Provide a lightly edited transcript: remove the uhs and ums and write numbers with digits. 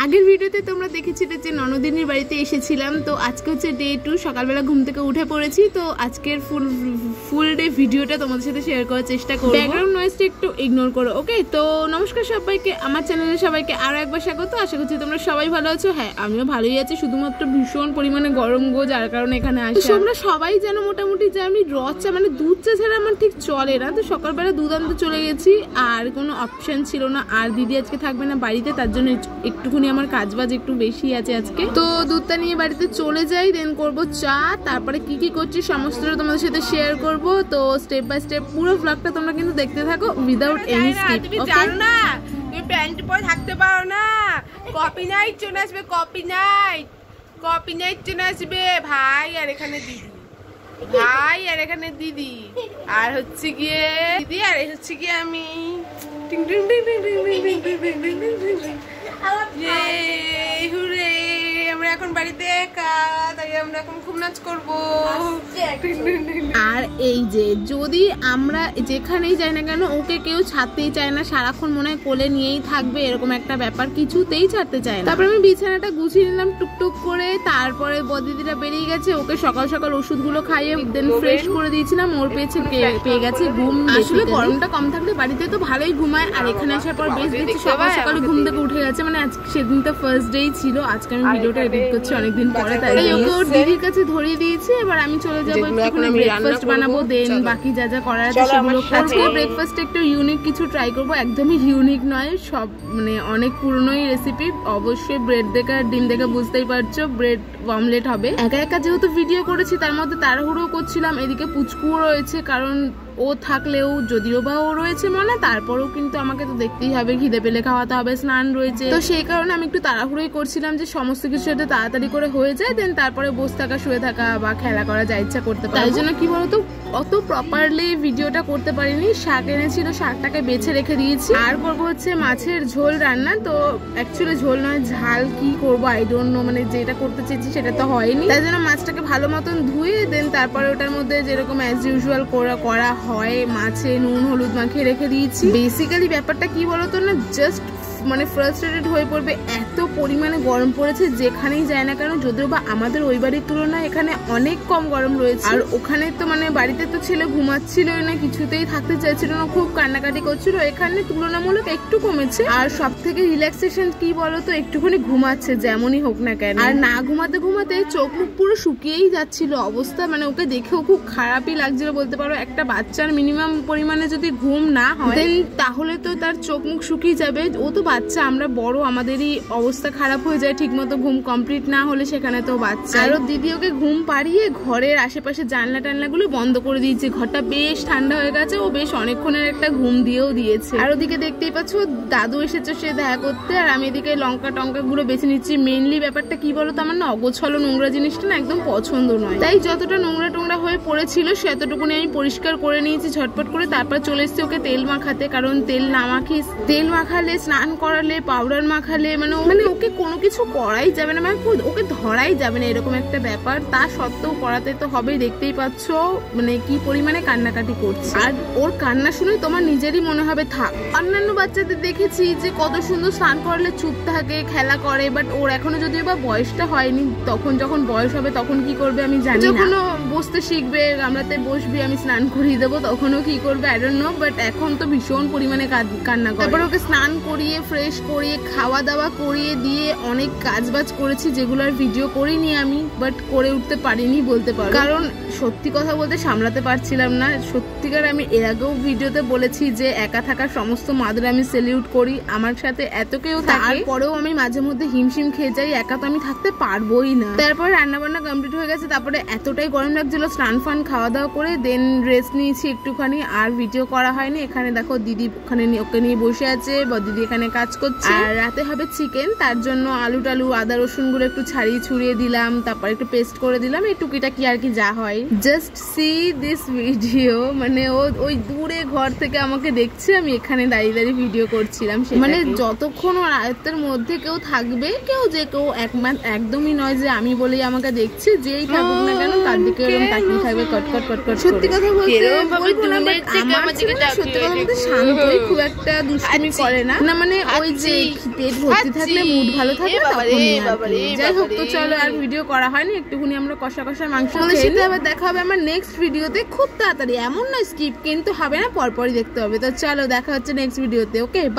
আগের ভিডিওতে তোমরা দেখেছিলে যে ননদিনীর বাড়িতে এসেছিলাম, তো আজকে হচ্ছে ডে 2, সকালবেলা ঘুম থেকে উঠে পড়েছি। তো আজকের ফুল ডে ভিডিওটা তোমাদের সাথে শেয়ার করার চেষ্টা করব। ব্যাকগ্রাউন্ড নয়েজটা একটু ইগনোর করো, ওকে? তো নমস্কার সবাইকে, আমার চ্যানেলে সবাইকে আরো একবার স্বাগত। আশা করছি তোমরা সবাই ভালো আছো। হ্যাঁ, আমিও ভালোই আছি, শুধুমাত্র ভীষণ পরিমাণে গরম গো, যার কারণে এখানে আসি। তোমরা সবাই জানো মোটামুটি যে আমি রদ চা মানে দুধ চা ছাড়া আমার ঠিক চলে না। তো সকালবেলা দুধ আনতে চলে গেছি, আর কোনো অপশন ছিল না। আর দিদি আজকে থাকবে না বাড়িতে, তার জন্য একটুখানি আমার কাজবাজ একটু বেশি আছে আজকে। তো দুধটা নিয়ে বাড়িতে চলে যাই, দেন করবো চা, তারপরে কি কি করছি সমস্তটা তোমাদের সাথে শেয়ার করব। তো স্টেপ বাই স্টেপ পুরো ব্লগটা তোমরা কিন্তু দেখতে থাকো উইদাউট এনি স্কিপ। তুমি জানো না তুমি প্যান্ট পরে থাকতে পারো না, কপিরাইট চলে আসবে, কপিরাইট চলে আসবে। ভাই আর এখানে দিদি, আর হচ্ছে গিয়ে দিদি, আর হচ্ছে গিয়ে আমি। টিং টিং টিং টিং টিং টিং টিং টিং টিং টিং টিং টিং। হুরে, আমরা এখন বাড়িতে একা, তাই আমরা এখন খুব নাচ করবো। আর এই যে যদি আমরা যেখানেই যাই না কেন, ওকে কেউ ছাড়তেই চায় না, সারাক্ষণ মনে হয় কোলে নিয়েই থাকবে, এরকম একটা ব্যাপার, কিছুতেই ছাড়তে চায় না। তারপরে আমি বিছানাটা গুছিয়ে নিলাম টুকটুক করে, তারপরে বদিদিটা বেরিয়ে গেছে, ওকে সকাল সকাল ওষুধগুলো খাইয়ে দেন ফ্রেশ করে দিয়েছিলাম। ওর পেয়ে গেছে ঘুম। আসলে গরমটা কম থাকলে বাড়িতে তো ভালোই ঘুমায়, আর এখানে আসার পর বেশ দেখছি সকাল সকাল ঘুম থেকে উঠে গেছে। মানে আজকে সেদিন তো ফার্স্ট ডেই ছিল, আজকে আমি ভিডিওটা এডিট করছি অনেকদিন পরে, তাই ওকে ওর দিদির কাছে ধরিয়ে দিয়েছি। এবার আমি চলে যাবো, একটুখানি ব্রেকফাস্ট বানাবো, দেন বাকি যা যা করার আছে সেগুলো। আজকে ব্রেকফাস্টে একটু ইউনিক কিছু ট্রাই করবো, একদমই ইউনিক নয়, সব মানে অনেক পুরনোই রেসিপি। অবশ্যই ব্রেড দেখে আর ডিম দেখে বুঝতেই পারছো ব্রেড অমলেট হবে। একা একা যেহেতু ভিডিও করেছি, তার মধ্যে তাড়াহুড়ো করছিলাম। এদিকে পুচকুও রয়েছে, কারণ ও থাকলেও যদিও বা ও রয়েছে মানে, তারপরেও কিন্তু আমাকে তো দেখতেই হবে, খিদে পেলে খাওয়াতে হবে, স্নান রয়েছে। তো সেই কারণে আমি একটু তাড়াহুড়োই করছিলাম যে সমস্ত কিছু যাতে তাড়াতাড়ি করে হয়ে যায়, দেন তারপরে বসে থাকা, শুয়ে থাকা বা খেলা করা যা ইচ্ছা করতে পারে। তাই জন্য কি বলতো, অত প্রপারলি ভিডিওটা করতে পারিনি। শাক এনেছিল, শাকটাকে বেছে রেখে দিয়েছি। আর করবো হচ্ছে মাছের ঝোল রান্না। তো অ্যাকচুয়ালি ঝোল নয়, ঝাল কি করবো আই ডোন্ট নো, মানে যেটা করতে চেয়েছি সেটা তো হয়নি। তাই জন্য মাছটাকে ভালো মতন ধুয়ে দেন তারপরে ওটার মধ্যে যেরকম অ্যাজ ইউজুয়াল করা হয়, মাছে নুন হলুদ মাখিয়ে রেখে দিয়েছি। বেসিক্যালি ব্যাপারটা কি বলতো না, জাস্ট মানে ফ্রাস্ট্রেটেড হয়ে পড়বে, এত পরিমাণে গরম পড়েছে যেখানেই যায় না কেন। যদিও বা আমাদের ওই বাড়ির তুলনায় এখানে অনেক কম গরম রয়েছে, আর ওখানে তো মানে বাড়িতে তো ছেলে ঘুমাচ্ছিল না, কিছুতেই থাকতে চাইছিল না, খুব কান্নাকাটি করছিল। এখানে তুলনামূলক একটু কমেছে। আর সব থেকে রিল্যাক্সেশন কি বলতো, একটুখানি ঘুমাচ্ছে যেমনই হোক না কেন। আর না ঘুমাতে ঘুমাতে চোখ মুখ পুরো শুকিয়েই যাচ্ছিল অবস্থা, মানে ওকে দেখেও খুব খারাপই লাগছিল বলতে পারো। একটা বাচ্চার মিনিমাম পরিমাণে যদি ঘুম না হয় দেন তাহলে তো তার চোখ মুখ শুকিয়ে যাবে। ও তো বাচ্চা, আমরা বড়, আমাদেরই অবস্থা খারাপ হয়ে যায় ঠিক মতো ঘুম কমপ্লিট না হলে, সেখানে তো বাচ্চা। আর দিদি ওকে ঘুম পাড়িয়ে ঘরের আশেপাশে জানলা টানলাগুলো বন্ধ করে দিয়েছে। ঘরটা বেশ ঠান্ডা হয়ে গেছে, ও বেশ অনেকক্ষণের একটা ঘুম দিয়েও দিয়েছে। আর ওদিকে দেখতেই পাচ্ছ দাদু এসেছে সে দেখা করতে, আর আমি এদিকে লঙ্কা টঙ্কা গুলো বেছে নিচ্ছি। মেনলি ব্যাপারটা কি বলতো, আমার না অগোছালো নোংরা জিনিসটা না একদম পছন্দ নয়, তাই যতটা নোংরা টোংরা হয়ে পড়েছিল সেতটুকুনি আমি পরিষ্কার করে নিয়েছি ঝটপট করে। তারপর চলে এসেছি ওকে তেল মাখাতে, কারণ তেল মাখালে, স্নান করালে, পাউডার মাখালে মানে ওকে কোনো কিছু করাই যাবে না, মানে ওকে ধরাই যাবে না, এরকম একটা ব্যাপার। তা সত্ত্বেও করাতে তো হবেই, দেখতেই পাচ্ছ মানে কি পরিমাণে কান্নাকাটি করছে। আর ওর কান্না শুনে তোমার নিজেরই মনে হবে থাক। অন্যান্য বাচ্চাদের দেখেছি যে কত সুন্দর স্নান করলে চুপ থাকে, খেলা করে, বাট ওর এখনো যদিও বা বয়সটা হয়নি, তখন যখন বয়স হবে তখন কি করবে আমি জানি না। যখনও বসতে শিখবে, গামলাতে বসবি, আমি স্নান করিয়ে দেবো, তখনও কি করবে আই ডোন্ট নো, বাট এখন তো ভীষণ পরিমাণে কান্না করে। তারপর ওকে স্নান করিয়ে ফ্রেশ করিয়ে খাওয়া দাওয়া করিয়ে দিয়ে অনেক কাজবাজ করেছি, যেগুলো আর ভিডিও করিনি আমি, বাট করে উঠতে পারিনি বলতে পারো, কারণ সত্যি কথা বলতে সামলাতে পারছিলাম না। সত্যিকার আমি এর আগেও ভিডিওতে বলেছি যে একা থাকার সমস্ত মাদের আমি সেলিউট করি, আমার সাথে এত কেউ তারপরেও আমি মাঝে মধ্যে হিমশিম খেয়ে যাই, একা তো আমি থাকতে পারবোই না। তারপর রান্না বান্না কমপ্লিট হয়ে গেছে, তারপরে এতটাই গরম লাগছিল, স্নান ফান খাওয়া দাওয়া করে দেন রেস্ট নিয়েছি একটুখানি, আর ভিডিও করা হয়নি। এখানে দেখো দিদি ওখানে ওকে নিয়ে বসে আছে, বা দিদি এখানে কাজ করছে। আর রাতে হবে চিকেন, তার জন্য আলু টালু আদা রসুন গুলো একটু ছড়িয়ে দিলাম, তারপর একটু পেস্ট করে দিলাম, এই টুকিটাকি আর কি যা হয়। জাস্ট সি দিস ভিডিও, মানে ও ওই দূরে ঘর থেকে আমাকে দেখছে, আমি এখানে দাঁড়িয়ে দাঁড়িয়ে ভিডিও করছিলাম। মানে যতক্ষণ ওর আয়ত্তের মধ্যে কেউ থাকবে, কেউ যে কেউ একদমই নয় যে আমি বলেই আমাকে দেখছে, যেই থাকুক না কেন তার দিকে এরকম তাকিয়ে থাকবে কটকট কটকট। সত্যি কথা বলতে সত্যি কথা বলতে শান্তই খুব একটা দুষ্টুমি করে না, মানে ওই যে পেট ভর্তি থাকলে মুড ভালো থাকে তখনই আর কি। যাই হোক, তো চলো আর ভিডিও করা হয়নি, একটুখানি আমরা কষা কষা মাংস খেয়ে আবার দেখা হবে আমার নেক্সট ভিডিওতে খুব তাড়াতাড়ি। এমন না স্কিপ কিন্তু হবে না, পরপরই দেখতে হবে। তো চলো দেখা হচ্ছে নেক্সট ভিডিওতে। ওকে, বাই।